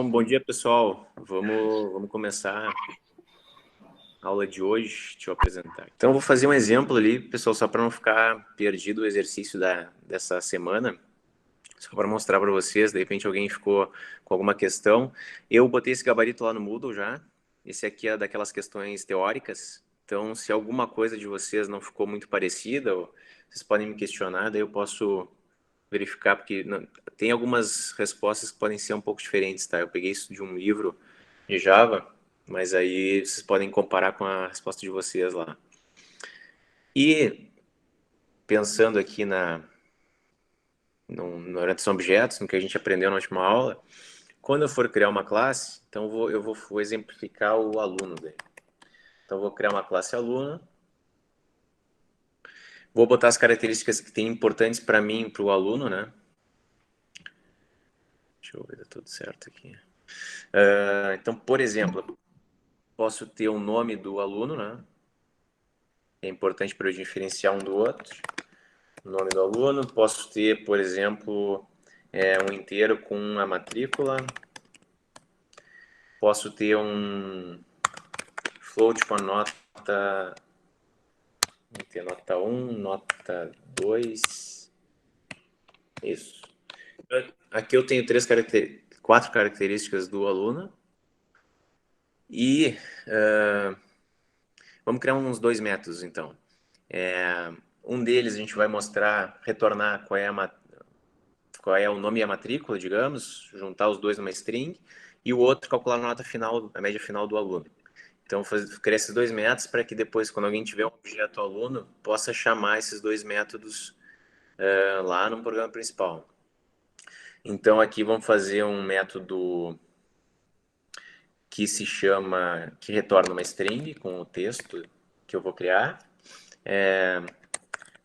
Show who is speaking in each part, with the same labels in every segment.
Speaker 1: Então, bom dia, pessoal. Vamos começar a aula de hoje. Deixa eu apresentar. Então, eu vou fazer um exemplo ali, pessoal, só para não ficar perdido o exercício dessa semana. Só para mostrar para vocês, de repente alguém ficou com alguma questão. Eu botei esse gabarito lá no Moodle já. Esse aqui é daquelas questões teóricas. Então, se alguma coisa de vocês não ficou muito parecida, vocês podem me questionar, daí eu posso verificar, porque tem algumas respostas que podem ser um pouco diferentes, tá? Eu peguei isso de um livro de Java, mas aí vocês podem comparar com a resposta de vocês lá. E pensando aqui na orientação a objetos, no que a gente aprendeu na última aula, quando eu for criar uma classe, então eu vou exemplificar o aluno daí. Então eu vou criar uma classe aluno, vou botar as características que tem importantes para mim, para o aluno, né? Deixa eu ver, tá tudo certo aqui. Então, por exemplo, posso ter o nome do aluno, né? É importante para eu diferenciar um do outro. O nome do aluno. Posso ter, por exemplo, um inteiro com a matrícula. Posso ter um float com a nota. Vamos ter nota 1, nota 2. Isso. Aqui eu tenho 4 características do aluno. E vamos criar uns 2 métodos, então. Um deles a gente vai mostrar, retornar qual é o nome e a matrícula, digamos, juntar os dois numa string, e o outro calcular a nota final, a média final do aluno. Então, criar esses 2 métodos para que depois, quando alguém tiver um objeto aluno, possa chamar esses 2 métodos lá no programa principal. Então, aqui vamos fazer um método que retorna uma string com o texto que eu vou criar.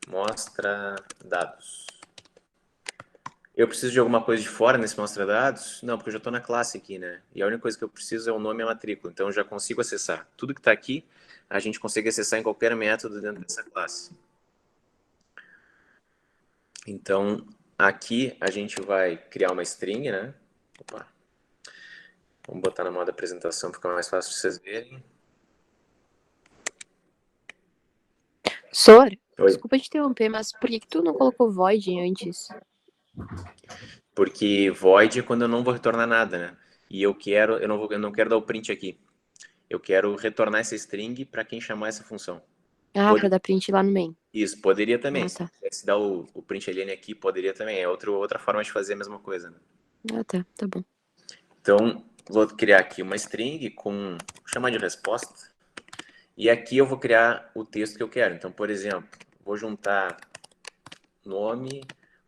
Speaker 1: Mostra dados. Eu preciso de alguma coisa de fora nesse mostra dados? Não, porque eu já estou na classe aqui, né? E a única coisa que eu preciso é o nome e a matrícula. Então eu já consigo acessar. Tudo que está aqui, a gente consegue acessar em qualquer método dentro dessa classe. Então, aqui a gente vai criar uma string, né? Opa. Vamos botar na modo apresentação, fica mais fácil de vocês verem.
Speaker 2: Sor,
Speaker 1: Oi.
Speaker 2: desculpa te interromper, mas por que tu não colocou void antes?
Speaker 1: Porque void é quando eu não vou retornar nada, né? E eu não quero dar o print aqui. Eu quero retornar essa string para quem chamar essa função.
Speaker 2: Ah, pra dar print lá no main.
Speaker 1: Isso, poderia também.
Speaker 2: Ah,
Speaker 1: Se
Speaker 2: tá.
Speaker 1: quisesse dar o print alien aqui, poderia também. É outra forma de fazer a mesma coisa, né?
Speaker 2: Ah, tá bom.
Speaker 1: Então, vou criar aqui uma string com, vou chamar de resposta. E aqui eu vou criar o texto que eu quero. Então, por exemplo, vou juntar nome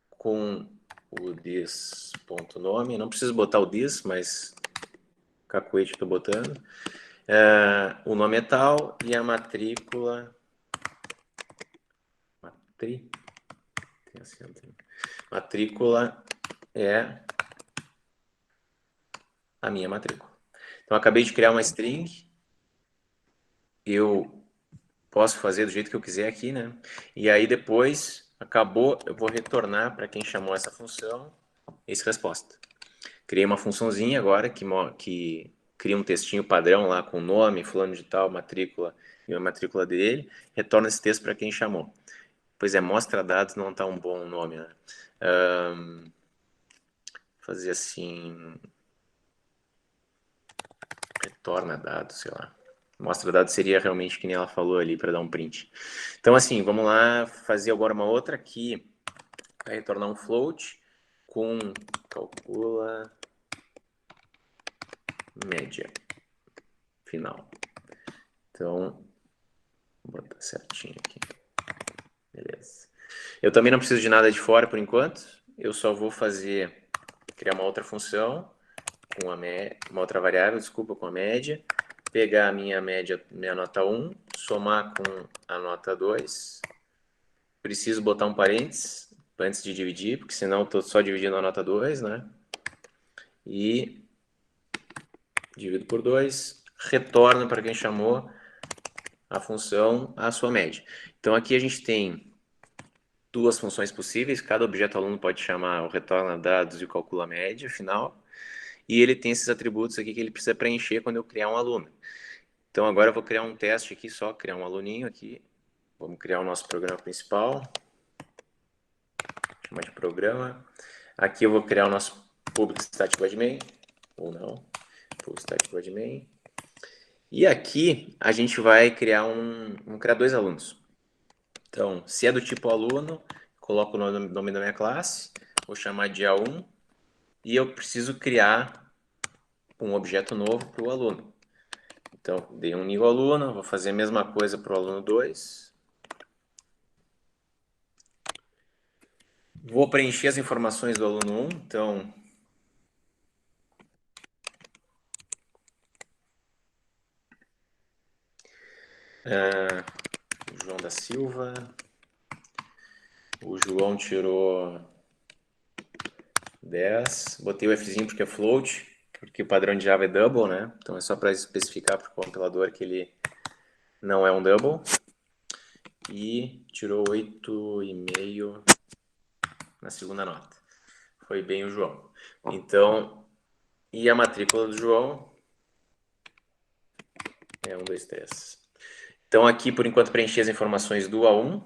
Speaker 1: com o this.nome. Não preciso botar o this, mas cacuete estou botando. O nome é tal e a matrícula. Matrícula é a minha matrícula. Então, acabei de criar uma string. Eu posso fazer do jeito que eu quiser aqui, né? E aí, depois, acabou, eu vou retornar para quem chamou essa função, esse resposta. Criei uma funçãozinha agora que cria um textinho padrão lá com nome, fulano de tal, matrícula e a matrícula dele. Retorna esse texto para quem chamou. Pois é, mostra dados não está um bom nome, né? Fazer assim... Retorna dados, sei lá. Mostra dados seria realmente que nem ela falou ali para dar um print. Então, assim, vamos lá fazer agora uma outra aqui. Vai retornar um float com calcula média final. Então, vou botar certinho aqui. Beleza. Eu também não preciso de nada de fora por enquanto. Eu só vou criar uma outra função com uma outra variável, desculpa, com a média. Pegar a minha média, minha nota 1, somar com a nota 2. Preciso botar um parênteses antes de dividir, porque senão eu estou só dividindo a nota 2, né? E divido por 2, retorno para quem chamou a função a sua média. Então aqui a gente tem 2 funções possíveis, cada objeto aluno pode chamar o retorna dados e o calcula média final. e ele tem esses atributos aqui que ele precisa preencher quando eu criar um aluno. Então agora eu vou criar um teste aqui, só criar um aluninho aqui. Vamos criar o nosso programa principal. Chamar de programa. Aqui eu vou criar o nosso public static void main, ou não, public static void main. E aqui a gente vai criar vamos criar 2 alunos. Então, se é do tipo aluno, coloco o nome da minha classe, vou chamar de A1, e eu preciso criar um objeto novo para o aluno. Então, dei um new aluno, vou fazer a mesma coisa para o aluno 2. Vou preencher as informações do aluno 1, então... João da Silva. O João tirou 10. Botei o Fzinho porque é float, porque o padrão de Java é double, né? Então é só para especificar para o compilador que ele não é um double. E tirou 8,5 na segunda nota. Foi bem o João. Então, e a matrícula do João é 1, 2, 3. Então aqui, por enquanto, preenchi as informações do A1.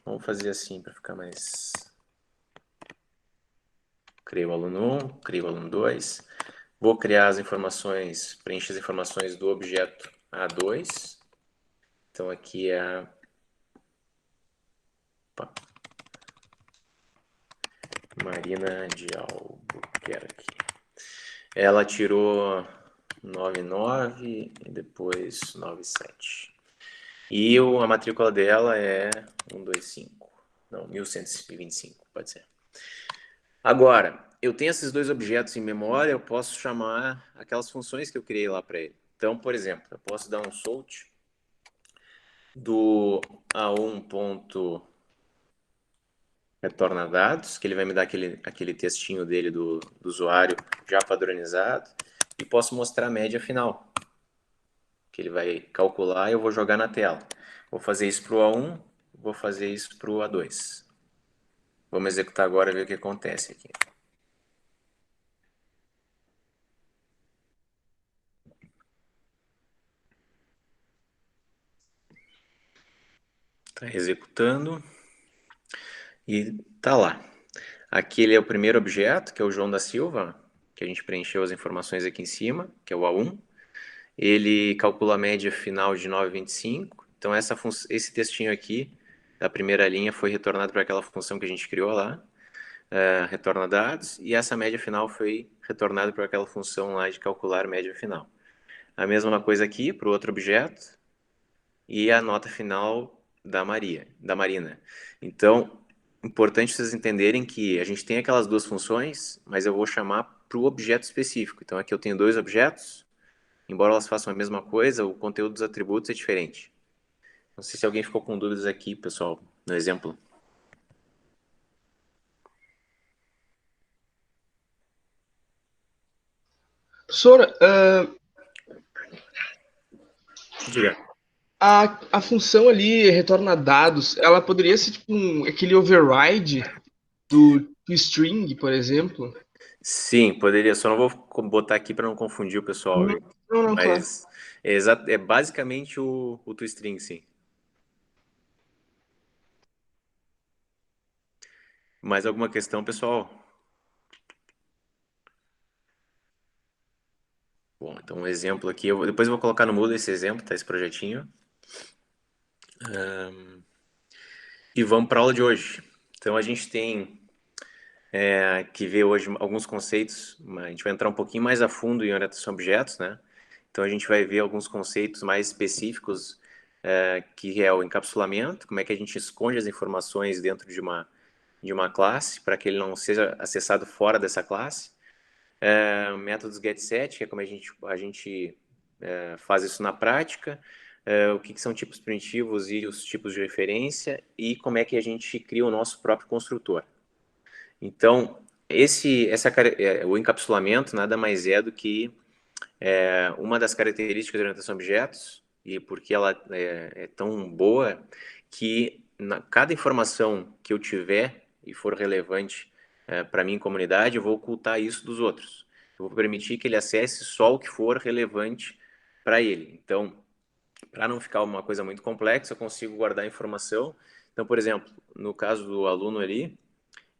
Speaker 1: Vamos fazer assim para ficar mais... Criei o aluno 1, criei o aluno 2. Vou criar as informações, preencher as informações do objeto A2. Então aqui é a... Opa. Marina de Albuquerque. Ela tirou 9,9 e depois 9,7. E a matrícula dela é 125. Não, 1125, pode ser. Agora, eu tenho esses 2 objetos em memória, eu posso chamar aquelas funções que eu criei lá para ele. Então, por exemplo, eu posso dar um sort do A1 ponto retorna dados, que ele vai me dar aquele textinho dele do usuário já padronizado, e posso mostrar a média final, que ele vai calcular e eu vou jogar na tela. Vou fazer isso para o A1, vou fazer isso para o A2. Vamos executar agora e ver o que acontece aqui. Está executando e tá lá. Aqui ele é o primeiro objeto, que é o João da Silva, que a gente preencheu as informações aqui em cima, que é o A1. Ele calcula a média final de 9,25. Então esse textinho aqui, da primeira linha, foi retornado para aquela função que a gente criou lá, retorna dados, e essa média final foi retornada para aquela função lá de calcular média final. A mesma coisa aqui para o outro objeto, e a nota final da Marina. Então, importante vocês entenderem que a gente tem aquelas 2 funções, mas eu vou chamar para o objeto específico. Então aqui eu tenho 2 objetos, embora elas façam a mesma coisa, o conteúdo dos atributos é diferente. Não sei se alguém ficou com dúvidas aqui, pessoal, no exemplo.
Speaker 3: Professor,
Speaker 1: Diga.
Speaker 3: a função ali, retorna dados, ela poderia ser tipo aquele override do string, por exemplo?
Speaker 1: Sim, poderia, só não vou botar aqui para não confundir o pessoal, viu?
Speaker 3: Não, claro.
Speaker 1: Mas é basicamente o toString, sim. Mais alguma questão, pessoal? Bom, então um exemplo aqui, depois eu vou colocar no Moodle esse exemplo, tá? Esse projetinho. E vamos para a aula de hoje. Então a gente tem que ver hoje alguns conceitos, a gente vai entrar um pouquinho mais a fundo em orientação a objetos, né? Então a gente vai ver alguns conceitos mais específicos, que é o encapsulamento, como é que a gente esconde as informações dentro de uma classe, para que ele não seja acessado fora dessa classe. Métodos getSet, que é como a gente faz isso na prática, o que são tipos primitivos e os tipos de referência, e como é que a gente cria o nosso próprio construtor. Então, o encapsulamento nada mais é do que uma das características da orientação a objetos, e porque ela é tão boa, que cada informação que eu tiver e for relevante para mim, comunidade, eu vou ocultar isso dos outros. Eu vou permitir que ele acesse só o que for relevante para ele. Então, para não ficar uma coisa muito complexa, eu consigo guardar a informação. Então, por exemplo, no caso do aluno ali,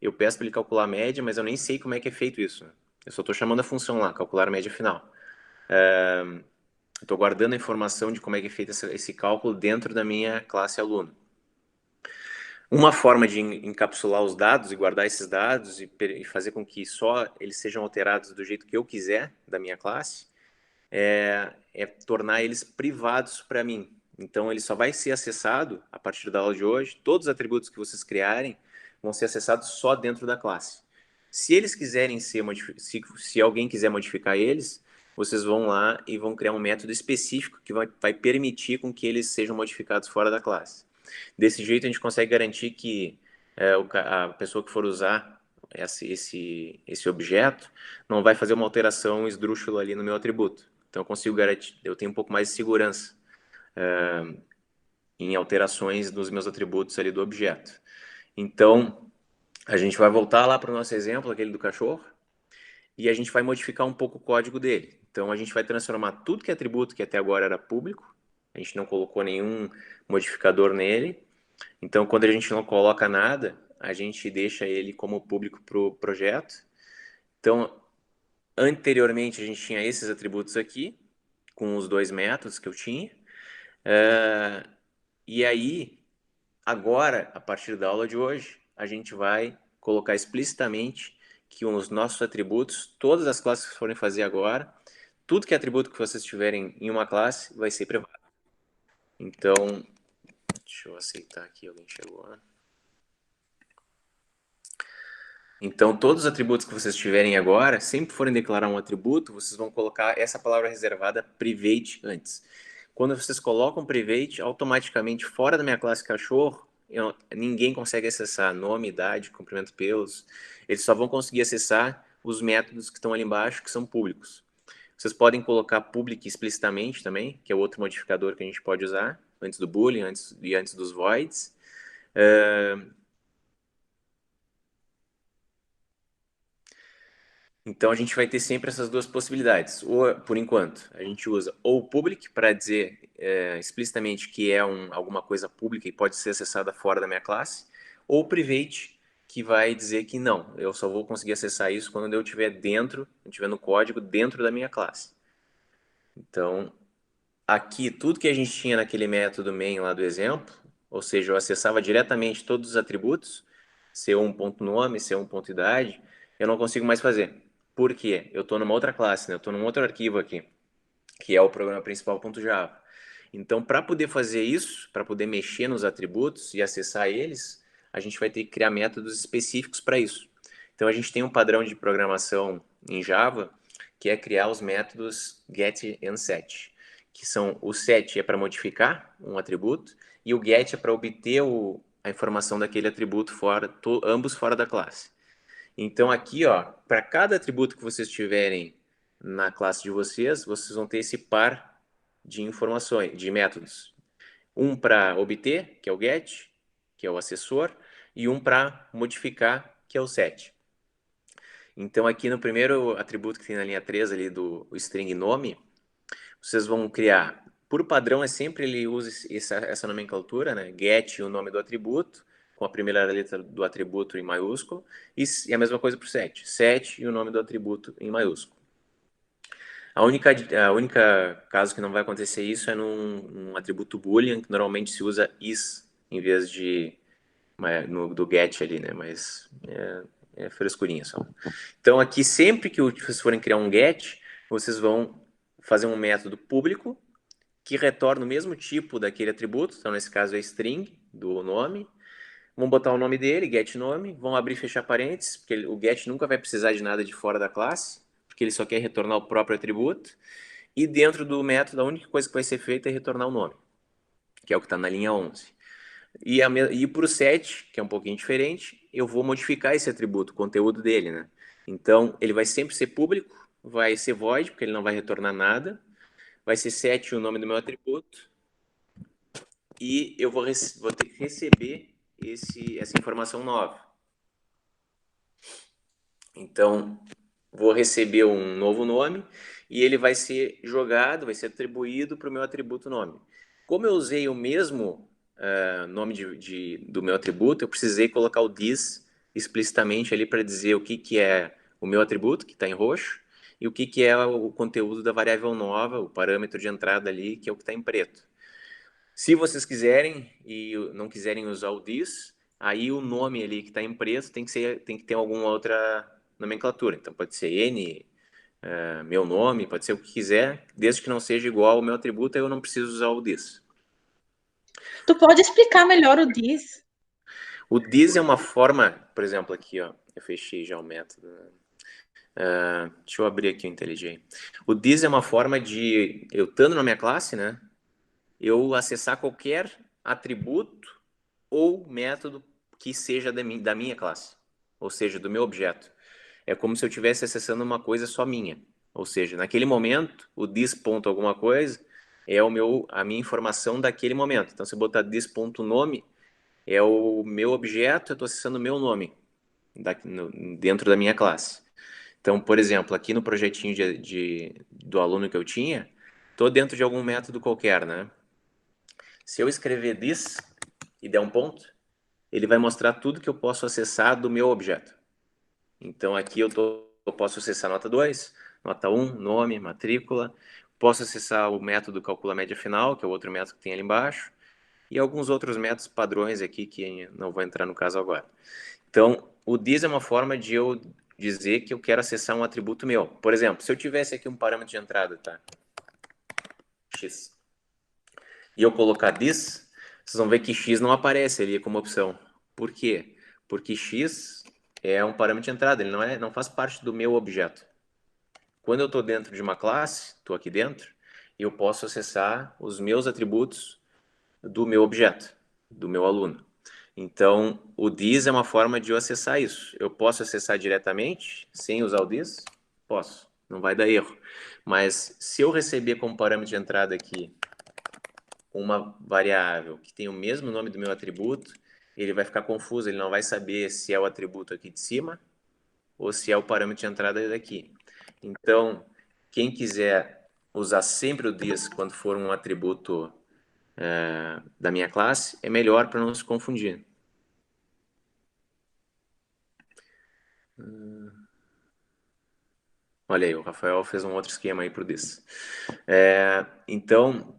Speaker 1: eu peço para ele calcular a média, mas eu nem sei como é que é feito isso. Eu só estou chamando a função lá, calcular a média final. Estou guardando a informação de como é que é feito esse cálculo dentro da minha classe aluno. Uma forma de encapsular os dados e guardar esses dados e fazer com que só eles sejam alterados do jeito que eu quiser da minha classe é tornar eles privados para mim. Então, ele só vai ser acessado a partir da aula de hoje. Todos os atributos que vocês criarem vão ser acessados só dentro da classe. Se eles quiserem ser se alguém quiser modificar eles, vocês vão lá e vão criar um método específico que vai permitir com que eles sejam modificados fora da classe. Desse jeito, a gente consegue garantir que a pessoa que for usar esse objeto não vai fazer uma alteração esdrúxula ali no meu atributo. Então, eu consigo garantir, eu tenho um pouco mais de segurança em alterações dos meus atributos ali do objeto. Então, a gente vai voltar lá para o nosso exemplo, aquele do cachorro, e a gente vai modificar um pouco o código dele. Então, a gente vai transformar tudo que é atributo que até agora era público, a gente não colocou nenhum modificador nele. Então, quando a gente não coloca nada, a gente deixa ele como público para o projeto. Então, anteriormente, a gente tinha esses atributos aqui, com os dois métodos que eu tinha. E aí, agora, a partir da aula de hoje, a gente vai colocar explicitamente que os nossos atributos, todas as classes que forem fazer agora, tudo que é atributo que vocês tiverem em uma classe vai ser privado. Então, deixa eu aceitar aqui, alguém chegou, né? Então, todos os atributos que vocês tiverem agora, sempre forem declarar um atributo, vocês vão colocar essa palavra reservada private antes. Quando vocês colocam private, automaticamente fora da minha classe cachorro, ninguém consegue acessar nome, idade, comprimento pelos. Eles só vão conseguir acessar os métodos que estão ali embaixo, que são públicos. Vocês podem colocar public explicitamente também, que é outro modificador que a gente pode usar, antes do boolean antes dos voids. Então, a gente vai ter sempre essas duas possibilidades. Ou, por enquanto, a gente usa ou public para dizer explicitamente que é alguma coisa pública e pode ser acessada fora da minha classe, ou private, que vai dizer que não, eu só vou conseguir acessar isso quando eu estiver no código dentro da minha classe. Então, aqui, tudo que a gente tinha naquele método main lá do exemplo, ou seja, eu acessava diretamente todos os atributos, C1.nome, C1.idade, eu não consigo mais fazer. Por quê? Eu estou numa outra classe, né? Eu estou num outro arquivo aqui, que é o programa principal.java. Então, para poder fazer isso, para poder mexer nos atributos e acessar eles, a gente vai ter que criar métodos específicos para isso. Então, a gente tem um padrão de programação em Java, que é criar os métodos get e set, que são o set é para modificar um atributo e o get é para obter a informação daquele atributo ambos fora da classe. Então aqui, ó, para cada atributo que vocês tiverem na classe de vocês vão ter esse par de informações, de métodos. Um para obter, que é o get, que é o acessor, e um para modificar, que é o set. Então aqui no primeiro atributo que tem na linha 3 ali do string nome, vocês vão criar, por padrão sempre ele usa essa nomenclatura, né? Get o nome do atributo, com a primeira letra do atributo em maiúsculo, e a mesma coisa para o set. Set e o nome do atributo em maiúsculo. A única caso que não vai acontecer isso é num atributo boolean, que normalmente se usa is em vez do get ali, né? Mas é frescurinha só. Então aqui, sempre que vocês forem criar um get, vocês vão fazer um método público que retorna o mesmo tipo daquele atributo, então nesse caso é string do nome, vão botar o nome dele, get nome, vão abrir e fechar parênteses, porque o get nunca vai precisar de nada de fora da classe, porque ele só quer retornar o próprio atributo, e dentro do método a única coisa que vai ser feita é retornar o nome, que é o que está na linha 11. E para o set, que é um pouquinho diferente, eu vou modificar esse atributo, o conteúdo dele, né? Então, ele vai sempre ser público, vai ser void, porque ele não vai retornar nada, vai ser set o nome do meu atributo, e eu vou ter que receber essa informação nova. Então, vou receber um novo nome e ele vai ser jogado, vai ser atribuído para o meu atributo nome. Como eu usei o mesmo nome do meu atributo, eu precisei colocar o this explicitamente ali para dizer o que é o meu atributo, que está em roxo, e o que é o conteúdo da variável nova, o parâmetro de entrada ali, que é o que está em preto. Se vocês quiserem e não quiserem usar o this, aí o nome ali que está em preto tem que ter alguma outra nomenclatura. Então pode ser N, meu nome, pode ser o que quiser, desde que não seja igual ao meu atributo, eu não preciso usar o this.
Speaker 4: Tu pode explicar melhor o this?
Speaker 1: O this é uma forma, por exemplo, aqui, ó, eu fechei já o método. Deixa eu abrir aqui o IntelliJ. O this é uma forma de, eu estando na minha classe, né, eu acessar qualquer atributo ou método que seja da minha classe, ou seja, do meu objeto. É como se eu estivesse acessando uma coisa só minha. Ou seja, naquele momento, o this ponto alguma coisa é a minha informação daquele momento. Então, se eu botar this ponto nome, é o meu objeto, eu estou acessando o meu nome dentro da minha classe. Então, por exemplo, aqui no projetinho do aluno que eu tinha, estou dentro de algum método qualquer, né? Se eu escrever this e der um ponto, ele vai mostrar tudo que eu posso acessar do meu objeto. Então, aqui eu posso acessar nota 2, nota 1, nome, matrícula. Posso acessar o método calcula média final, que é o outro método que tem ali embaixo. E alguns outros métodos padrões aqui, que não vou entrar no caso agora. Então, o this é uma forma de eu dizer que eu quero acessar um atributo meu. Por exemplo, se eu tivesse aqui um parâmetro de entrada, tá? X. E eu colocar this, vocês vão ver que X não aparece ali como opção. Por quê? Porque X é um parâmetro de entrada, ele não faz parte do meu objeto. Quando eu estou dentro de uma classe, estou aqui dentro, eu posso acessar os meus atributos do meu objeto, do meu aluno. Então, o this é uma forma de eu acessar isso. Eu posso acessar diretamente, sem usar o this? Posso, não vai dar erro. Mas se eu receber como parâmetro de entrada aqui uma variável que tem o mesmo nome do meu atributo, ele vai ficar confuso, ele não vai saber se é o atributo aqui de cima ou se é o parâmetro de entrada daqui. Então, quem quiser usar sempre o this quando for um atributo da minha classe, é melhor para não se confundir. Olha aí, o Rafael fez um outro esquema aí para o this. Então,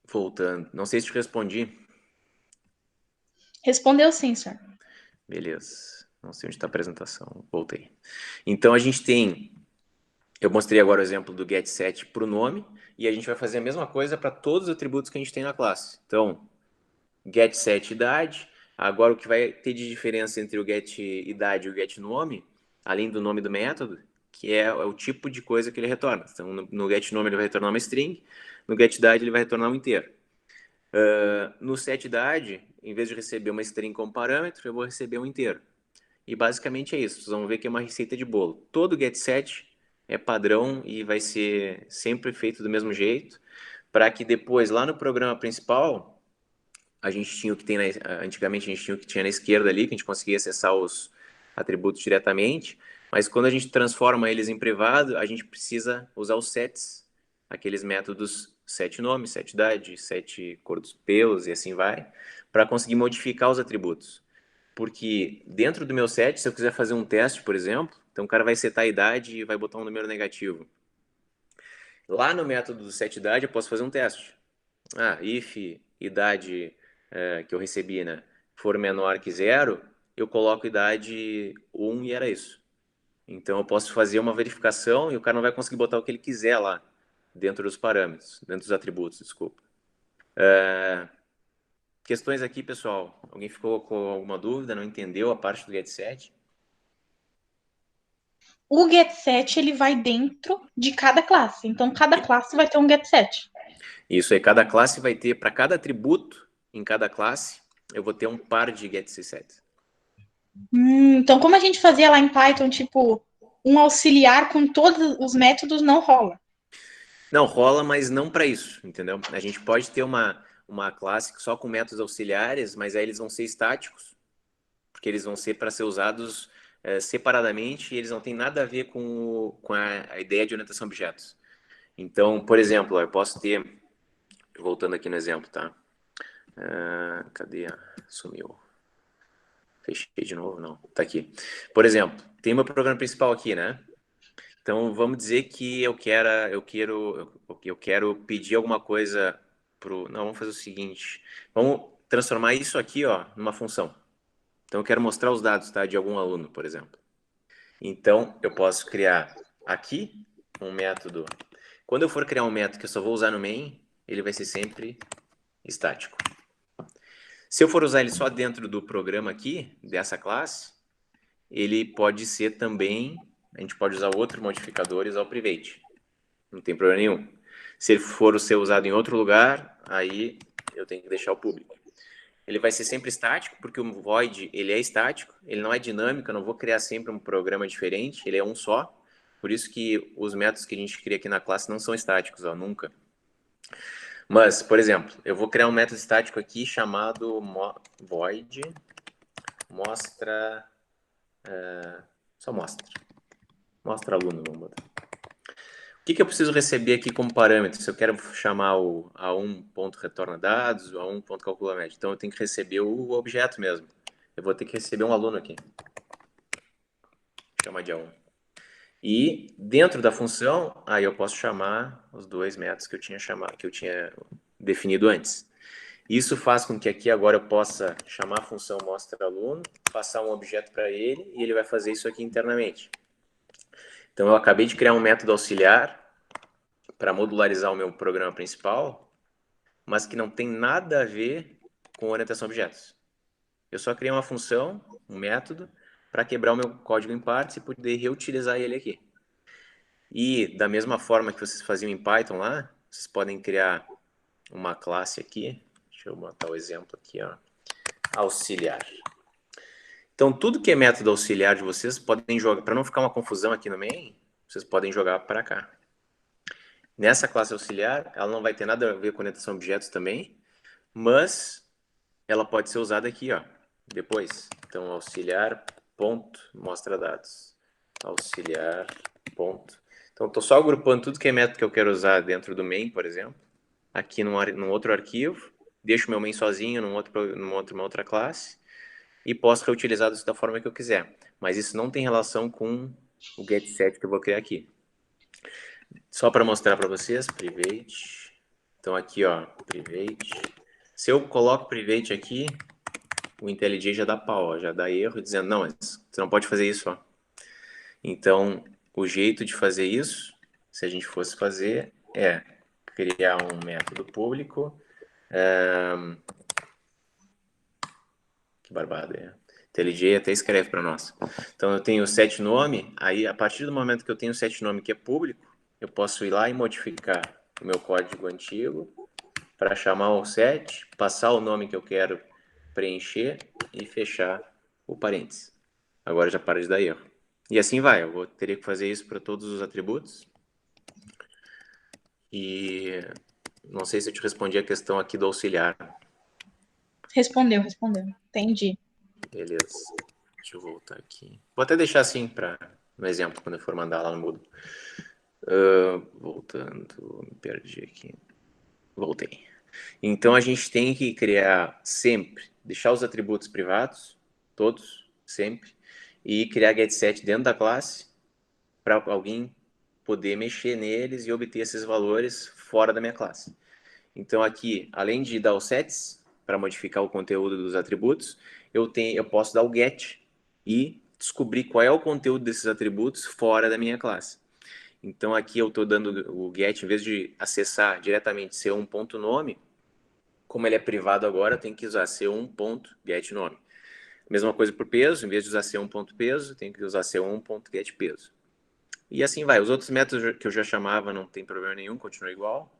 Speaker 1: voltando, não sei se te respondi.
Speaker 4: Respondeu sim, senhor.
Speaker 1: Beleza. Não sei onde está a apresentação. Voltei. Então, a gente tem... Eu mostrei agora o exemplo do getSet para o nome, e a gente vai fazer a mesma coisa para todos os atributos que a gente tem na classe. Então, getSet idade. Agora, o que vai ter de diferença entre o getIdade e o getNome, além do nome do método, que é o tipo de coisa que ele retorna. Então, no getNome ele vai retornar uma string, no getIdade ele vai retornar um inteiro. No setIdade, em vez de receber uma string como parâmetro, eu vou receber um inteiro. E basicamente é isso. Vocês vão ver que é uma receita de bolo. Todo getSet é padrão e vai ser sempre feito do mesmo jeito, para que depois, lá no programa principal, a gente tinha o que tem antigamente a gente tinha o que tinha na esquerda ali, que a gente conseguia acessar os atributos diretamente, mas quando a gente transforma eles em privado, a gente precisa usar os sets, aqueles métodos setNome, setIdade, setCor dos pelos e assim vai, para conseguir modificar os atributos. Porque dentro do meu set, se eu quiser fazer um teste, por exemplo, então o cara vai setar a idade e vai botar um número negativo. Lá no método do setIdade eu posso fazer um teste. If idade que eu recebi, né, for menor que 0, eu coloco idade 1 e era isso. Então eu posso fazer uma verificação e o cara não vai conseguir botar o que ele quiser lá, dentro dos parâmetros, dentro dos atributos, desculpa. Questões aqui, pessoal? Alguém ficou com alguma dúvida? Não entendeu a parte do getSet?
Speaker 4: O getSet, ele vai dentro de cada classe. Então, cada classe vai ter um getSet.
Speaker 1: Isso aí, cada classe vai ter, para cada atributo em cada classe, eu vou ter um par de getSet.
Speaker 4: Então, como a gente fazia lá em Python, tipo, um auxiliar com todos os métodos, não rola.
Speaker 1: Não, rola, mas não para isso, entendeu? A gente pode ter uma classe só com métodos auxiliares, mas aí eles vão ser estáticos, porque eles vão ser para ser usados separadamente e eles não têm nada a ver com a ideia de orientação a objetos. Então, por exemplo, eu posso ter, voltando aqui no exemplo, tá? Cadê? Sumiu. Fechei de novo? Não, tá aqui. Por exemplo, tem meu programa principal aqui, né? Então, vamos dizer que eu quero pedir alguma coisa pro... Não, vamos fazer o seguinte. Vamos transformar isso aqui, ó, numa função. Então, eu quero mostrar os dados, tá? De algum aluno, por exemplo. Então, eu posso criar aqui um método. Quando eu for criar um método que eu só vou usar no main, ele vai ser sempre estático. Se eu for usar ele só dentro do programa aqui, dessa classe, ele pode ser também... A gente pode usar outro modificador e usar o private. Não tem problema nenhum. Se ele for ser usado em outro lugar, aí eu tenho que deixar o público. Ele vai ser sempre estático, porque o void ele é estático, ele não é dinâmico, eu não vou criar sempre um programa diferente, ele é um só. Por isso que os métodos que a gente cria aqui na classe não são estáticos, ó, nunca. Mas, por exemplo, eu vou criar um método estático aqui chamado void mostra... só mostra aluno, vamos botar. O que eu preciso receber aqui como parâmetro? Se eu quero chamar o A1 ponto retorna dados, o A1 ponto calcula média. Então, eu tenho que receber o objeto mesmo. Eu vou ter que receber um aluno aqui. Chamar de A1. E dentro da função, aí eu posso chamar os dois métodos que eu tinha definido antes. Isso faz com que aqui agora eu possa chamar a função mostra aluno, passar um objeto para ele e ele vai fazer isso aqui internamente. Então, eu acabei de criar um método auxiliar para modularizar o meu programa principal, mas que não tem nada a ver com orientação a objetos. Eu só criei uma função, um método, para quebrar o meu código em partes e poder reutilizar ele aqui. E, da mesma forma que vocês faziam em Python lá, vocês podem criar uma classe aqui. Deixa eu botar o exemplo aqui, ó. Auxiliar. Então, tudo que é método auxiliar de vocês podem jogar, para não ficar uma confusão aqui no main, vocês podem jogar para cá. Nessa classe auxiliar, ela não vai ter nada a ver com orientação a objetos também, mas ela pode ser usada aqui, ó, depois. Então, auxiliar ponto mostra dados. Auxiliar ponto. Então, estou só agrupando tudo que é método que eu quero usar dentro do main, por exemplo, aqui num outro arquivo, deixo meu main sozinho numa outra classe, e posso reutilizar isso da forma que eu quiser. Mas isso não tem relação com o getSet que eu vou criar aqui. Só para mostrar para vocês, private. Então aqui, ó, private. Se eu coloco private aqui, o IntelliJ já dá pau, ó, já dá erro, dizendo, não, mas você não pode fazer isso, ó. Então, o jeito de fazer isso, se a gente fosse fazer, é criar um método público. Que barbada, é. IntelliJ até escreve para nós. Então, eu tenho o setNome, aí a partir do momento que eu tenho o setNome que é público, eu posso ir lá e modificar o meu código antigo para chamar o set, passar o nome que eu quero preencher e fechar o parênteses. Agora já para de dar erro. E assim vai, teria que fazer isso para todos os atributos. E não sei se eu te respondi a questão aqui do auxiliar.
Speaker 4: Respondeu. Entendi.
Speaker 1: Beleza. Deixa eu voltar aqui. Vou até deixar assim no exemplo, quando eu for mandar lá no Moodle. Voltando, me perdi aqui. Voltei. Então, a gente tem que criar sempre, deixar os atributos privados, todos, sempre, e criar getSet dentro da classe para alguém poder mexer neles e obter esses valores fora da minha classe. Então, aqui, além de dar os sets para modificar o conteúdo dos atributos, eu posso dar o get e descobrir qual é o conteúdo desses atributos fora da minha classe. Então, aqui eu estou dando o get, em vez de acessar diretamente c1.nome, como ele é privado agora, eu tenho que usar c1.getNome. Mesma coisa por peso, em vez de usar c1.peso, tenho que usar c1.getPeso. E assim vai. Os outros métodos que eu já chamava não tem problema nenhum, continua igual.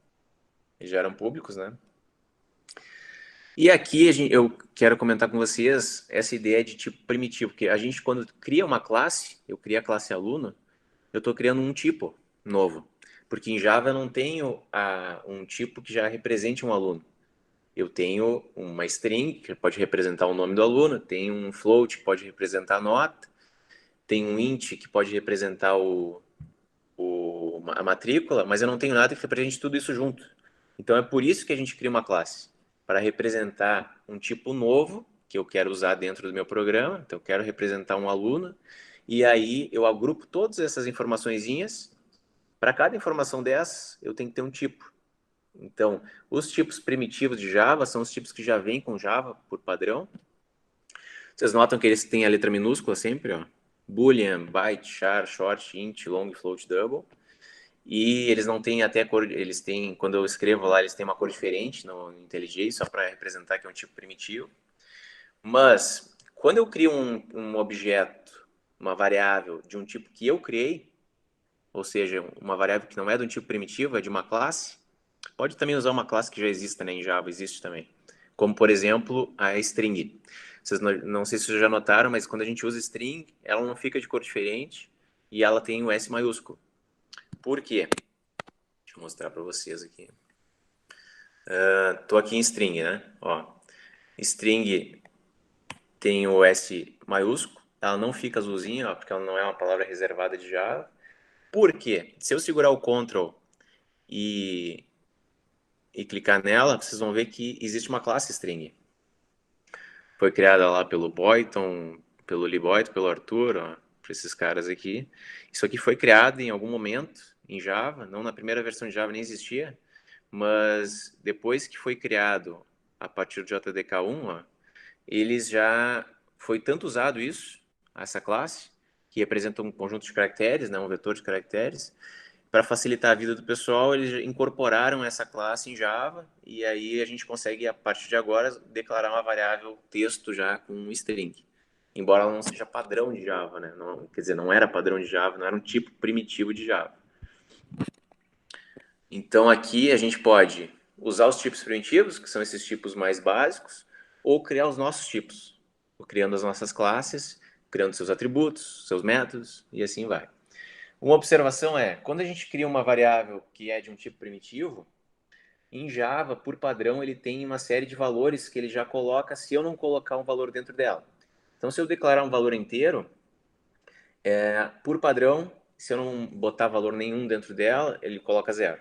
Speaker 1: Eles já eram públicos, né? E aqui eu quero comentar com vocês essa ideia de tipo primitivo, porque a gente, quando cria uma classe, eu crio a classe aluno, eu estou criando um tipo novo. Porque em Java eu não tenho um tipo que já represente um aluno. Eu tenho uma string, que pode representar o nome do aluno, tenho um float, que pode representar a nota, tem um int que pode representar a matrícula, mas eu não tenho nada que represente tudo isso junto. Então, é por isso que a gente cria uma classe, para representar um tipo novo que eu quero usar dentro do meu programa. Então, eu quero representar um aluno, e aí eu agrupo todas essas informaçõezinhas. Para cada informação dessas, eu tenho que ter um tipo. Então, os tipos primitivos de Java são os tipos que já vêm com Java por padrão. Vocês notam que eles têm a letra minúscula sempre, ó. Boolean, byte, char, short, int, long, float, double. E eles não têm até cor, eles têm, quando eu escrevo lá, eles têm uma cor diferente no IntelliJ, só para representar que é um tipo primitivo. Mas, quando eu crio um objeto, uma variável de um tipo que eu criei, ou seja, uma variável que não é de um tipo primitivo, é de uma classe, pode também usar uma classe que já exista, né, em Java, existe também. Como, por exemplo, a string. Vocês não sei se vocês já notaram, mas quando a gente usa string, ela não fica de cor diferente e ela tem o S maiúsculo. Por quê? Deixa eu mostrar para vocês aqui. Tô aqui em string, né? Ó, string tem o S maiúsculo, ela não fica azulzinha, ó, porque ela não é uma palavra reservada de Java. Por quê? Se eu segurar o Ctrl e clicar nela, vocês vão ver que existe uma classe string. Foi criada lá pelo Boyton, pelo Lee Boyton, pelo Arthur, ó, por esses caras aqui. Isso aqui foi criado em algum momento em Java, não na primeira versão de Java nem existia, mas depois que foi criado a partir do JDK1, ó, eles já foi tanto usado isso, essa classe, que representa um conjunto de caracteres, né, um vetor de caracteres. Para facilitar a vida do pessoal, eles incorporaram essa classe em Java, e aí a gente consegue, a partir de agora, declarar uma variável texto já com um string. Embora ela não seja padrão de Java, né? Não, quer dizer, não era padrão de Java, não era um tipo primitivo de Java. Então aqui a gente pode usar os tipos primitivos, que são esses tipos mais básicos, ou criar os nossos tipos, criando as nossas classes, criando seus atributos, seus métodos, e assim vai. Uma observação é, quando a gente cria uma variável que é de um tipo primitivo, em Java, por padrão, ele tem uma série de valores que ele já coloca se eu não colocar um valor dentro dela. Então, se eu declarar um valor inteiro, por padrão, se eu não botar valor nenhum dentro dela, ele coloca 0.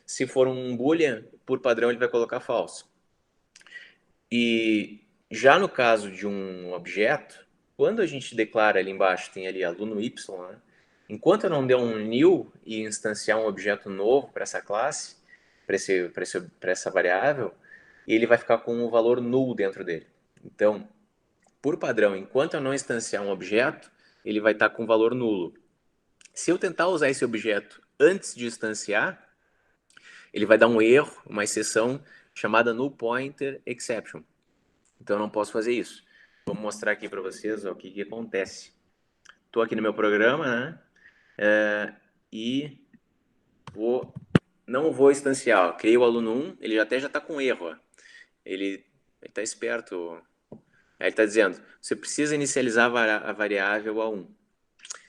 Speaker 1: Se for um boolean, por padrão, ele vai colocar falso. E já no caso de um objeto, quando a gente declara ali embaixo, tem ali aluno y, né? Enquanto eu não der um new e instanciar um objeto novo para essa classe, para essa variável, ele vai ficar com um valor null dentro dele. Então, por padrão, enquanto eu não instanciar um objeto, ele vai estar com valor nulo. Se eu tentar usar esse objeto antes de instanciar, ele vai dar um erro, uma exceção chamada null pointer exception. Então eu não posso fazer isso. Vou mostrar aqui para vocês ó, o que acontece. Estou aqui no meu programa, né? E não vou instanciar. Ó. Criei o aluno 1, ele já está com erro. Ó. Ele está esperto. Aí ele está dizendo, você precisa inicializar a variável A1.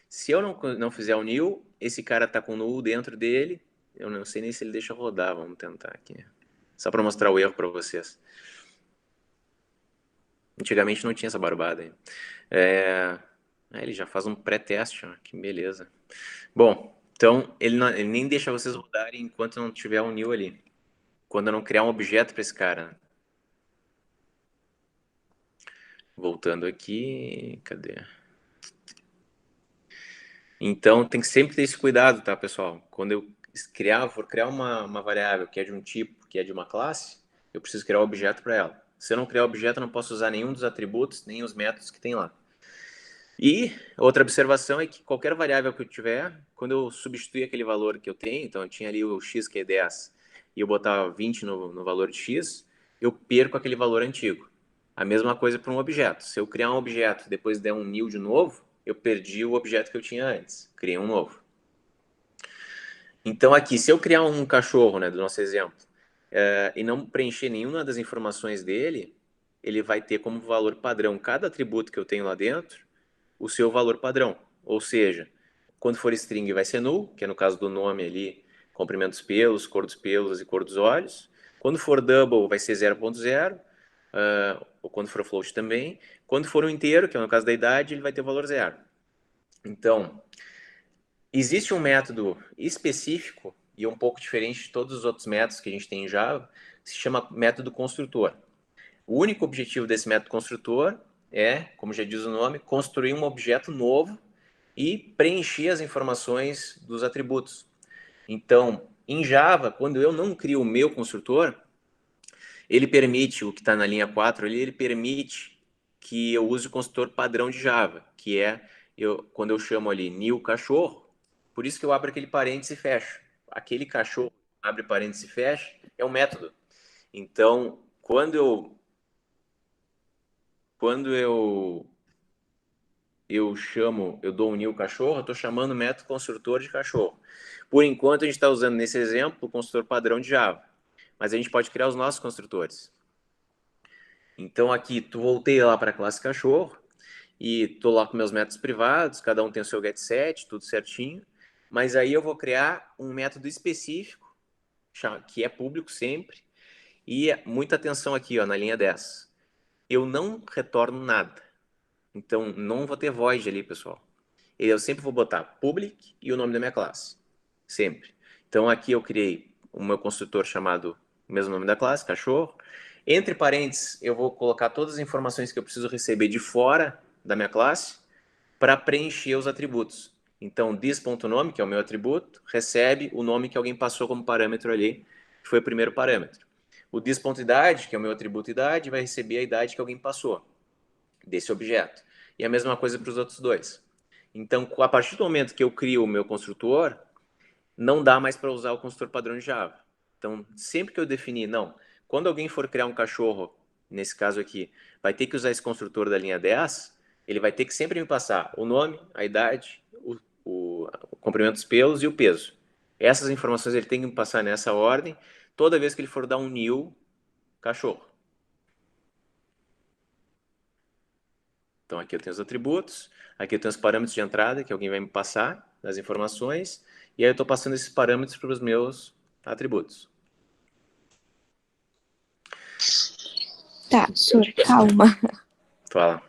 Speaker 1: Se eu não fizer o new, esse cara está com null dentro dele. Eu não sei nem se ele deixa rodar. Vamos tentar aqui. Só para mostrar o erro para vocês. Antigamente não tinha essa barbada aí. Ele já faz um pré-teste, que beleza. Bom, então ele nem deixa vocês rodarem enquanto não tiver um new ali. Quando eu não criar um objeto para esse cara. Voltando aqui, cadê? Então tem que sempre ter esse cuidado, tá, pessoal? Quando eu for criar uma variável que é de um tipo, que é de uma classe, eu preciso criar um objeto para ela. Se eu não criar objeto, eu não posso usar nenhum dos atributos, nem os métodos que tem lá. E outra observação é que qualquer variável que eu tiver, quando eu substituir aquele valor que eu tenho, então eu tinha ali o x que é 10, e eu botar 20 no valor de x, eu perco aquele valor antigo. A mesma coisa para um objeto. Se eu criar um objeto e depois der um new de novo, eu perdi o objeto que eu tinha antes. Criei um novo. Então aqui, se eu criar um cachorro, né, do nosso exemplo, e não preencher nenhuma das informações dele, ele vai ter como valor padrão cada atributo que eu tenho lá dentro, o seu valor padrão. Ou seja, quando for string vai ser null, que é no caso do nome ali, comprimento dos pelos, cor dos pelos e cor dos olhos. Quando for double vai ser 0.0, ou quando for float também. Quando for um inteiro, que é no caso da idade, ele vai ter o valor 0. Então, existe um método específico e um pouco diferente de todos os outros métodos que a gente tem em Java, que se chama método construtor. O único objetivo desse método construtor é, como já diz o nome, construir um objeto novo e preencher as informações dos atributos. Então, em Java, quando eu não crio o meu construtor, ele permite, o que está na linha 4 ali, ele permite que eu use o construtor padrão de Java, que é, quando eu chamo ali new cachorro, por isso que eu abro aquele parênteses e fecho. Aquele cachorro, abre parênteses e fecha, é um método. Então, quando eu chamo, eu dou um new cachorro, eu estou chamando o método construtor de cachorro. Por enquanto, a gente está usando nesse exemplo o construtor padrão de Java, mas a gente pode criar os nossos construtores. Então, aqui, voltei lá para a classe cachorro e estou lá com meus métodos privados, cada um tem o seu getSet, tudo certinho, mas aí eu vou criar um método específico, que é público sempre, e muita atenção aqui, ó, na linha 10. Eu não retorno nada. Então, não vou ter void ali, pessoal. Eu sempre vou botar public e o nome da minha classe. Sempre. Então, aqui eu criei o meu construtor chamado, o mesmo nome da classe, cachorro. Entre parênteses, eu vou colocar todas as informações que eu preciso receber de fora da minha classe para preencher os atributos. Então, this.nome, que é o meu atributo, recebe o nome que alguém passou como parâmetro ali, que foi o primeiro parâmetro. O this.idade, que é o meu atributo idade, vai receber a idade que alguém passou desse objeto. E a mesma coisa para os outros dois. Então, a partir do momento que eu crio o meu construtor, não dá mais para usar o construtor padrão de Java. Então, sempre que eu definir, não, quando alguém for criar um cachorro, nesse caso aqui, vai ter que usar esse construtor da linha 10, ele vai ter que sempre me passar o nome, a idade, o comprimento dos pelos e o peso. Essas informações ele tem que me passar nessa ordem, toda vez que ele for dar um new cachorro. Então, aqui eu tenho os atributos, aqui eu tenho os parâmetros de entrada, que alguém vai me passar as informações, e aí eu estou passando esses parâmetros para os meus atributos.
Speaker 2: Tá, senhor, calma.
Speaker 1: Fala.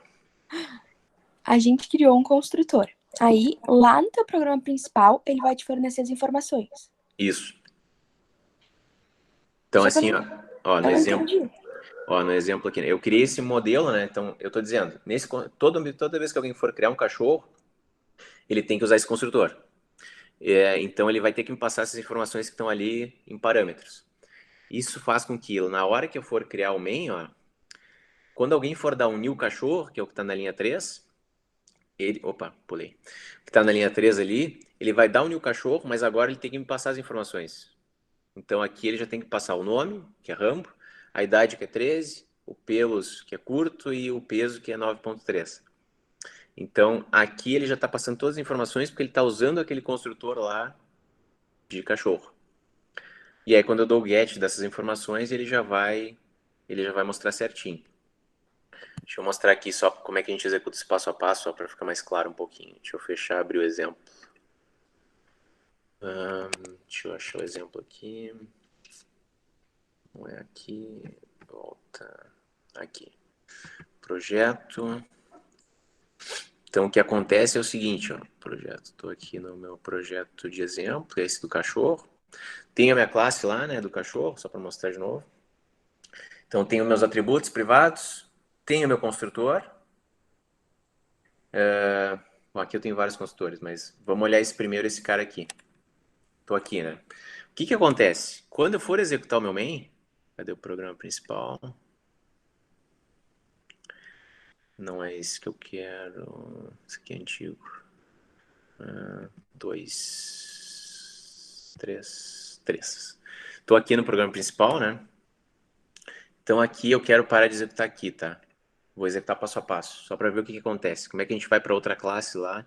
Speaker 2: A gente criou um construtor. Aí, lá no teu programa principal, ele vai te fornecer as informações.
Speaker 1: Isso. Então,
Speaker 2: Só
Speaker 1: assim,
Speaker 2: que
Speaker 1: ó, no
Speaker 2: eu não
Speaker 1: exemplo,
Speaker 2: entendi.
Speaker 1: no exemplo aqui, eu criei esse modelo, né? Então, eu estou dizendo, toda vez que alguém for criar um cachorro, ele tem que usar esse construtor. Então, ele vai ter que me passar essas informações que estão ali em parâmetros. Isso faz com que, na hora que eu for criar o main, ó, quando alguém for dar um new cachorro, que é o que está na linha 3, pulei. O que está na linha 3 ali, ele vai dar um new cachorro, mas agora ele tem que me passar as informações. Então aqui ele já tem que passar o nome, que é Rambo, a idade, que é 13, o pelos, que é curto, e o peso, que é 9.3. Então aqui ele já está passando todas as informações, porque ele está usando aquele construtor lá de cachorro. E aí quando eu dou o get dessas informações, ele já vai mostrar certinho. Deixa eu mostrar aqui só como é que a gente executa esse passo a passo, só para ficar mais claro um pouquinho. Deixa eu fechar, abrir o exemplo. Deixa eu achar o exemplo aqui. Não é aqui. Volta. Aqui. Projeto. Então, o que acontece é o seguinte, ó. Projeto. Estou aqui no meu projeto de exemplo, que é esse do cachorro. Tenho a minha classe lá, né, do cachorro, só para mostrar de novo. Então, tenho meus atributos privados. Tenho meu construtor. Bom, aqui eu tenho vários construtores, mas vamos olhar esse cara aqui. Estou aqui, né? O que acontece? Quando eu for executar o meu main, cadê o programa principal? Não é esse que eu quero. Esse aqui é antigo. 2, 3. Estou aqui no programa principal, né? Então aqui eu quero parar de executar aqui, tá? Vou executar passo a passo, só para ver o que acontece. Como é que a gente vai para outra classe lá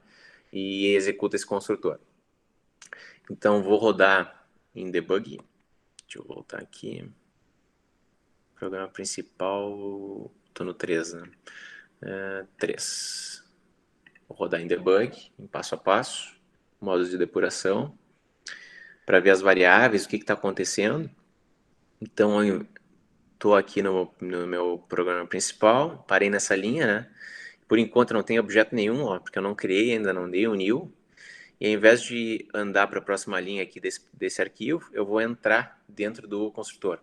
Speaker 1: e executa esse construtor. Então vou rodar em debug. Deixa eu voltar aqui. Programa principal, estou no 3, né? 3. Vou rodar em debug, em passo a passo, modos de depuração, para ver as variáveis, o que está acontecendo. Então, eu estou aqui no meu programa principal, parei nessa linha, né? Por enquanto não tem objeto nenhum, ó, porque eu não criei, ainda não dei o new. E ao invés de andar para a próxima linha aqui desse arquivo, eu vou entrar dentro do construtor.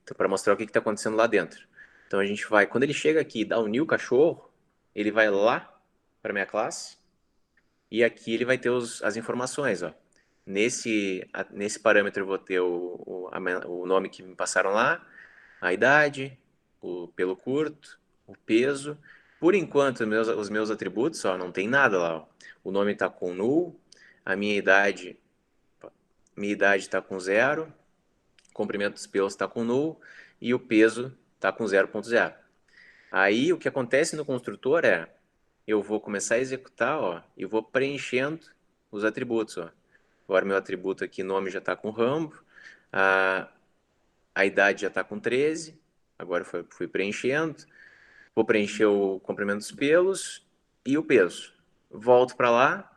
Speaker 1: Então, para mostrar o que está acontecendo lá dentro. Então, a gente vai, quando ele chega aqui e dá o new cachorro, ele vai lá para minha classe e aqui ele vai ter as informações. Ó. Nesse parâmetro eu vou ter o nome que me passaram lá, a idade, o pelo curto, o peso. Por enquanto, os meus atributos, ó, não tem nada lá. Ó. O nome está com null, a minha idade está com 0, o comprimento dos pelos está com null e o peso está com 0.0. Aí o que acontece no construtor é, eu vou começar a executar, ó, e vou preenchendo os atributos. Ó. Agora meu atributo aqui, nome já está com Rambo, a idade já está com 13, agora fui preenchendo, vou preencher o comprimento dos pelos e o peso. Volto para lá,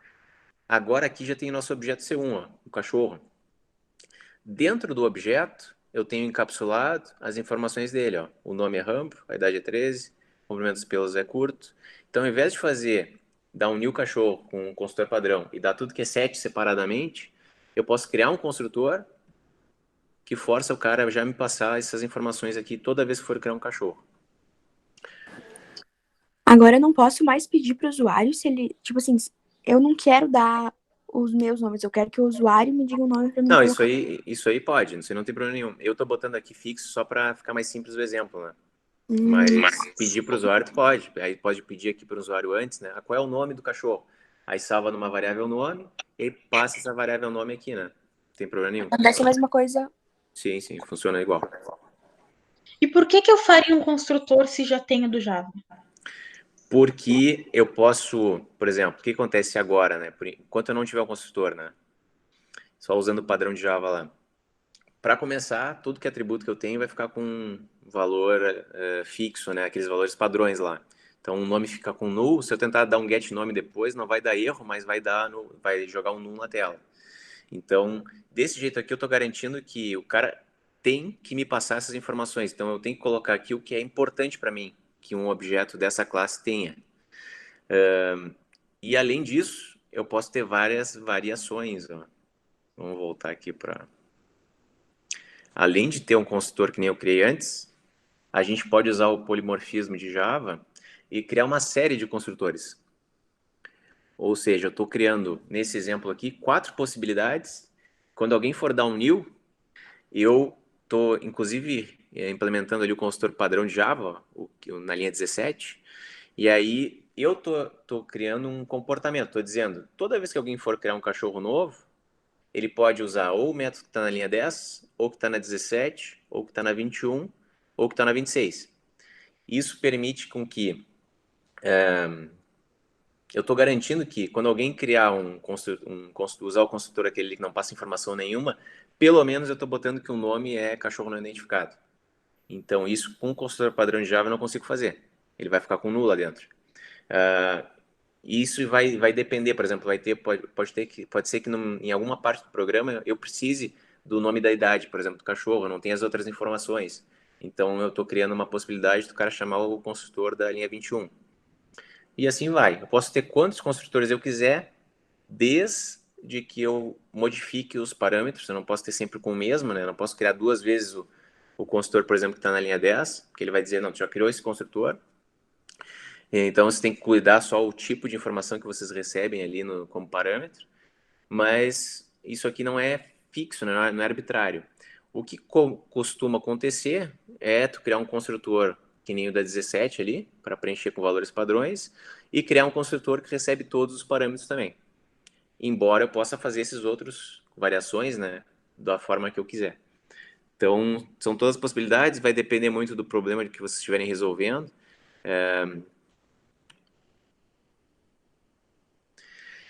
Speaker 1: agora aqui já tem o nosso objeto C1, ó, o cachorro. Dentro do objeto, eu tenho encapsulado as informações dele. Ó. O nome é Rambo, a idade é 13, o comprimento dos pelos é curto. Então, ao invés de dar um new cachorro com um construtor padrão e dar tudo que é 7 separadamente, eu posso criar um construtor que força o cara a já me passar essas informações aqui toda vez que for criar um cachorro.
Speaker 2: Agora eu não posso mais pedir para o usuário se ele, tipo assim, eu não quero dar os meus nomes, eu quero que o usuário me diga o nome para mim
Speaker 1: Não,
Speaker 2: colocar.
Speaker 1: isso aí pode, isso aí não tem problema nenhum. Eu tô botando aqui fixo só para ficar mais simples o exemplo, né? Mas pedir para o usuário tu pode. Aí pode pedir aqui para o usuário antes, né? Qual é o nome do cachorro? Aí salva numa variável nome e passa essa variável nome aqui, né? Não tem problema nenhum.
Speaker 2: Acontece a mesma coisa.
Speaker 1: Sim, funciona igual.
Speaker 4: E por que eu faria um construtor se já tenho do Java?
Speaker 1: Porque eu posso, por exemplo, o que acontece agora, né? Enquanto eu não tiver um construtor, né? Só usando o padrão de Java lá. Para começar, tudo que é atributo que eu tenho vai ficar com um valor fixo, né? Aqueles valores padrões lá. Então, o nome fica com null. Se eu tentar dar um get nome depois, não vai dar erro, mas vai jogar um null na tela. Então, desse jeito aqui, eu estou garantindo que o cara tem que me passar essas informações. Então, eu tenho que colocar aqui o que é importante para mim que um objeto dessa classe tenha. E, além disso, eu posso ter várias variações. Ó. Vamos voltar aqui para... Além de ter um construtor que nem eu criei antes, a gente pode usar o polimorfismo de Java e criar uma série de construtores. Ou seja, eu estou criando, nesse exemplo aqui, 4 possibilidades. Quando alguém for dar um new, eu estou, inclusive, implementando ali o construtor padrão de Java, na linha 17, e aí eu estou criando um comportamento. Estou dizendo, toda vez que alguém for criar um cachorro novo, ele pode usar ou o método que está na linha 10, ou que está na 17, ou que está na 21, ou que está na 26. Isso permite com que... eu estou garantindo que quando alguém criar usar o construtor aquele que não passa informação nenhuma, pelo menos eu estou botando que o nome é cachorro não identificado. Então, isso com o construtor padrão de Java eu não consigo fazer. Ele vai ficar com null lá dentro. Isso vai depender, por exemplo, pode ser que em alguma parte do programa eu precise do nome da idade, por exemplo, do cachorro, não tem as outras informações. Então, eu estou criando uma possibilidade do cara chamar o construtor da linha 21. E assim vai. Eu posso ter quantos construtores eu quiser, desde que eu modifique os parâmetros. Eu não posso ter sempre com o mesmo, né? Eu não posso criar 2 vezes o construtor, por exemplo, que está na linha 10, porque ele vai dizer, não, tu já criou esse construtor. Então, você tem que cuidar só o tipo de informação que vocês recebem ali como parâmetro. Mas isso aqui não é fixo, né? Não é arbitrário. O que costuma acontecer é tu criar um construtor que nem o da 17 ali, para preencher com valores padrões, e criar um construtor que recebe todos os parâmetros também. Embora eu possa fazer esses outros variações, né, da forma que eu quiser. Então, são todas as possibilidades, vai depender muito do problema que vocês estiverem resolvendo.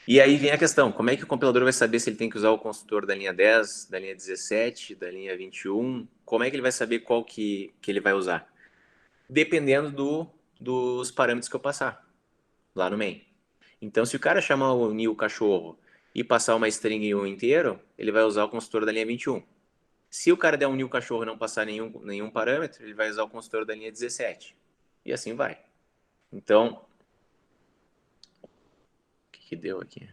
Speaker 1: E aí vem a questão, como é que o compilador vai saber se ele tem que usar o construtor da linha 10, da linha 17, da linha 21? Como é que ele vai saber qual que ele vai usar? Dependendo dos parâmetros que eu passar lá no main. Então, se o cara chamar o new cachorro e passar uma string inteiro, ele vai usar o construtor da linha 21. Se o cara der um new cachorro e não passar nenhum parâmetro, ele vai usar o construtor da linha 17. E assim vai. Então, que deu aqui?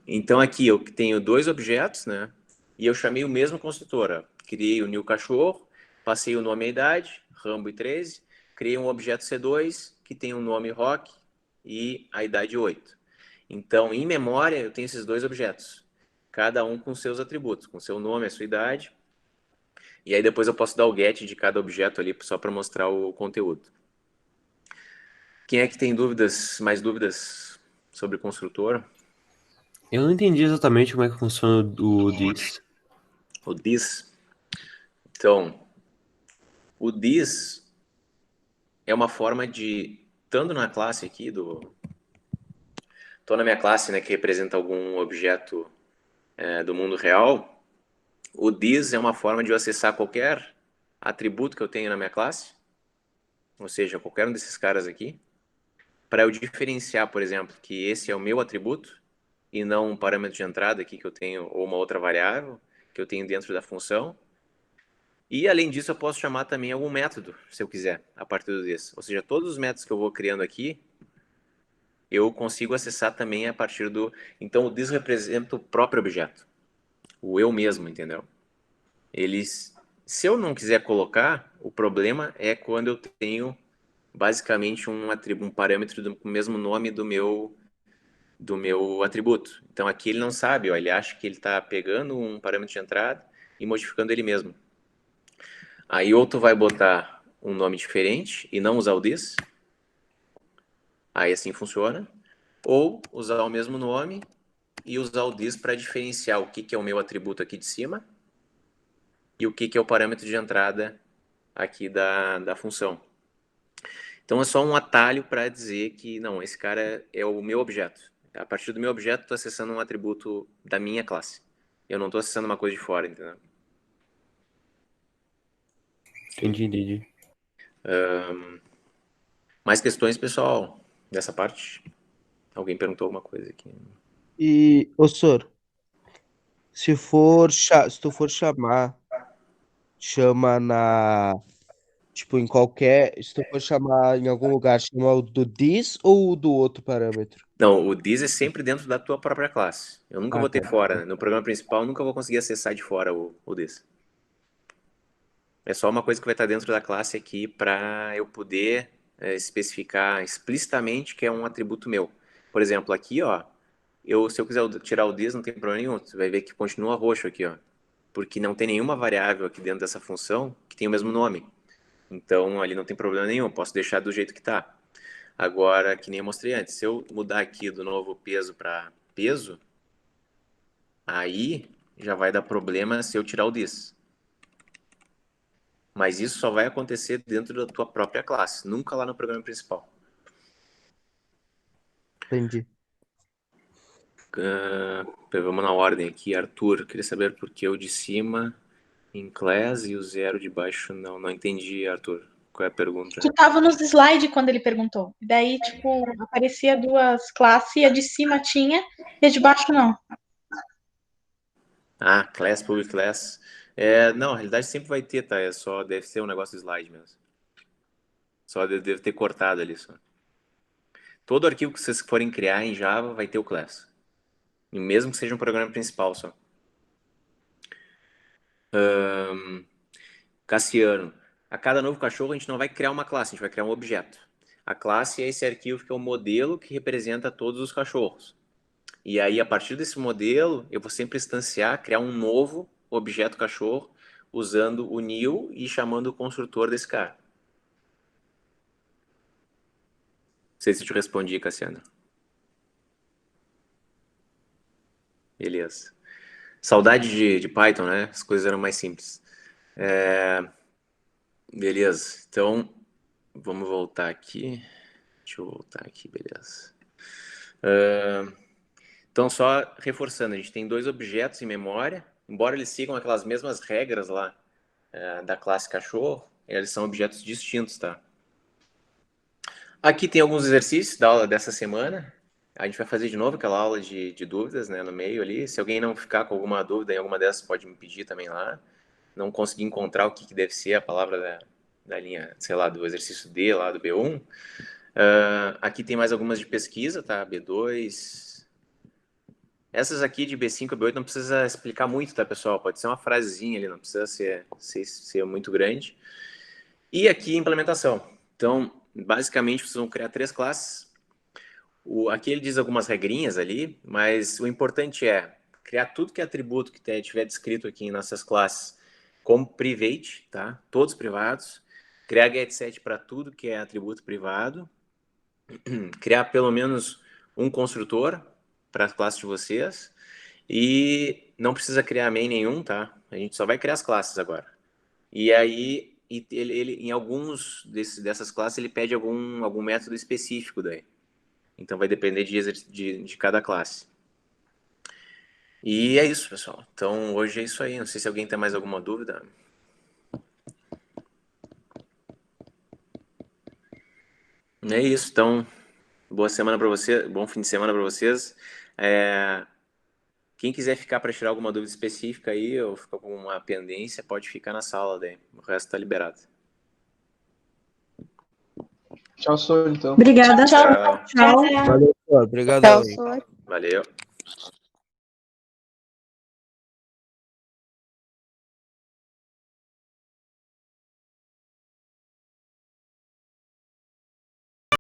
Speaker 1: Então aqui eu tenho 2 objetos, né? E eu chamei o mesmo construtor. Ó. Criei o new cachorro, passei o nome e a idade, Rambo e 13, criei um objeto C2 que tem o nome Rock e a idade 8. Então, em memória, eu tenho esses 2 objetos, cada um com seus atributos, com seu nome, a sua idade. E aí depois eu posso dar o get de cada objeto ali só para mostrar o conteúdo. Quem é que tem mais dúvidas sobre o construtor?
Speaker 5: Eu não entendi exatamente como é que funciona o this.
Speaker 1: O this. Então, o this é uma forma de, estando na classe aqui estou na minha classe, né, que representa algum objeto do mundo real. O this é uma forma de eu acessar qualquer atributo que eu tenho na minha classe, ou seja, qualquer um desses caras aqui, para eu diferenciar, por exemplo, que esse é o meu atributo e não um parâmetro de entrada aqui que eu tenho, ou uma outra variável que eu tenho dentro da função. E, além disso, eu posso chamar também algum método, se eu quiser, a partir do this. Ou seja, todos os métodos que eu vou criando aqui, eu consigo acessar também a partir do... Então, o this representa o próprio objeto, o eu mesmo, entendeu? Eles... Se eu não quiser colocar, o problema é quando eu tenho, basicamente, um parâmetro com o mesmo nome do meu atributo. Então, aqui ele não sabe, ó, ele acha que ele está pegando um parâmetro de entrada e modificando ele mesmo. Aí, ou tu vai botar um nome diferente e não usar o this, aí assim funciona, ou usar o mesmo nome e usar o this para diferenciar o que é o meu atributo aqui de cima e o que é o parâmetro de entrada aqui da função. Então, é só um atalho para dizer que, não, esse cara é o meu objeto. A partir do meu objeto, estou acessando um atributo da minha classe. Eu não estou acessando uma coisa de fora, entendeu?
Speaker 5: Entendi.
Speaker 1: Mais questões, pessoal, dessa parte? Alguém perguntou alguma coisa aqui?
Speaker 6: E, ô, senhor, se tu for chamar, chama na, tipo, em qualquer, se tu for chamar em algum lugar, chama o do this ou o do outro parâmetro?
Speaker 1: Não, o this é sempre dentro da tua própria classe. Eu nunca vou ter
Speaker 6: Tá.
Speaker 1: fora. No programa principal, eu nunca vou conseguir acessar de fora o this. É só uma coisa que vai estar dentro da classe aqui para eu poder especificar explicitamente que é um atributo meu. Por exemplo, aqui, ó, se eu quiser tirar o this, não tem problema nenhum. Você vai ver que continua roxo aqui, ó. Porque não tem nenhuma variável aqui dentro dessa função que tem o mesmo nome. Então, ali não tem problema nenhum. Eu posso deixar do jeito que está. Agora, que nem eu mostrei antes, se eu mudar aqui do novo peso para peso, aí já vai dar problema se eu tirar o this. Mas isso só vai acontecer dentro da tua própria classe, nunca lá no programa principal.
Speaker 6: Entendi.
Speaker 1: Vamos na ordem aqui. Arthur, queria saber por que o de cima em class e o 0 de baixo não. Não entendi, Arthur. Qual é a pergunta?
Speaker 4: Tu tava nos slides quando ele perguntou. Daí, tipo, aparecia 2 classes e a de cima tinha e a de baixo não.
Speaker 1: Ah, class, public class. Não, na realidade sempre vai ter, tá? Deve ser um negócio de slide mesmo. Só deve ter cortado ali só. Todo arquivo que vocês forem criar em Java vai ter o class. E mesmo que seja um programa principal só. Cassiano. A cada novo cachorro a gente não vai criar uma classe, a gente vai criar um objeto. A classe é esse arquivo que é o modelo que representa todos os cachorros. E aí, a partir desse modelo, eu vou sempre instanciar, criar um novo objeto cachorro, usando o new e chamando o construtor desse cara. Não sei se eu te respondi, Cassiano. Beleza. Saudade de Python, né? As coisas eram mais simples. Beleza. Então, vamos voltar aqui. Deixa eu voltar aqui, beleza. Então, só reforçando, a gente tem 2 objetos em memória, embora eles sigam aquelas mesmas regras lá da classe cachorro, eles são objetos distintos, tá? Aqui tem alguns exercícios da aula dessa semana. A gente vai fazer de novo aquela aula de dúvidas, né, no meio ali. Se alguém não ficar com alguma dúvida em alguma dessas, pode me pedir também lá. Não conseguir encontrar o que deve ser a palavra da linha, sei lá, do exercício D lá do B1. Aqui tem mais algumas de pesquisa, tá? B2. Essas aqui de B5 a B8 não precisa explicar muito, tá, pessoal? Pode ser uma frasezinha ali, não precisa ser muito grande. E aqui, implementação. Então, basicamente, vocês vão criar 3 classes. Aqui ele diz algumas regrinhas ali, mas o importante é criar tudo que é atributo que tiver descrito aqui em nossas classes como private, tá? Todos privados. Criar getSet para tudo que é atributo privado. Criar pelo menos um construtor para a classe de vocês. E não precisa criar main nenhum, tá? A gente só vai criar as classes agora. E aí, ele em alguns dessas classes, ele pede algum método específico daí. Então, vai depender de cada classe. E é isso, pessoal. Então, hoje é isso aí. Não sei se alguém tem mais alguma dúvida. É isso. Então, boa semana para você. Bom fim de semana para vocês. Quem quiser ficar para tirar alguma dúvida específica aí, ou ficar com uma pendência, pode ficar na sala daí. O resto tá liberado.
Speaker 3: Tchau, Sor, então.
Speaker 4: Obrigada.
Speaker 1: Tchau.
Speaker 4: Tchau.
Speaker 6: Valeu, Sor. Obrigado.
Speaker 2: Tchau, Sor.
Speaker 1: Valeu.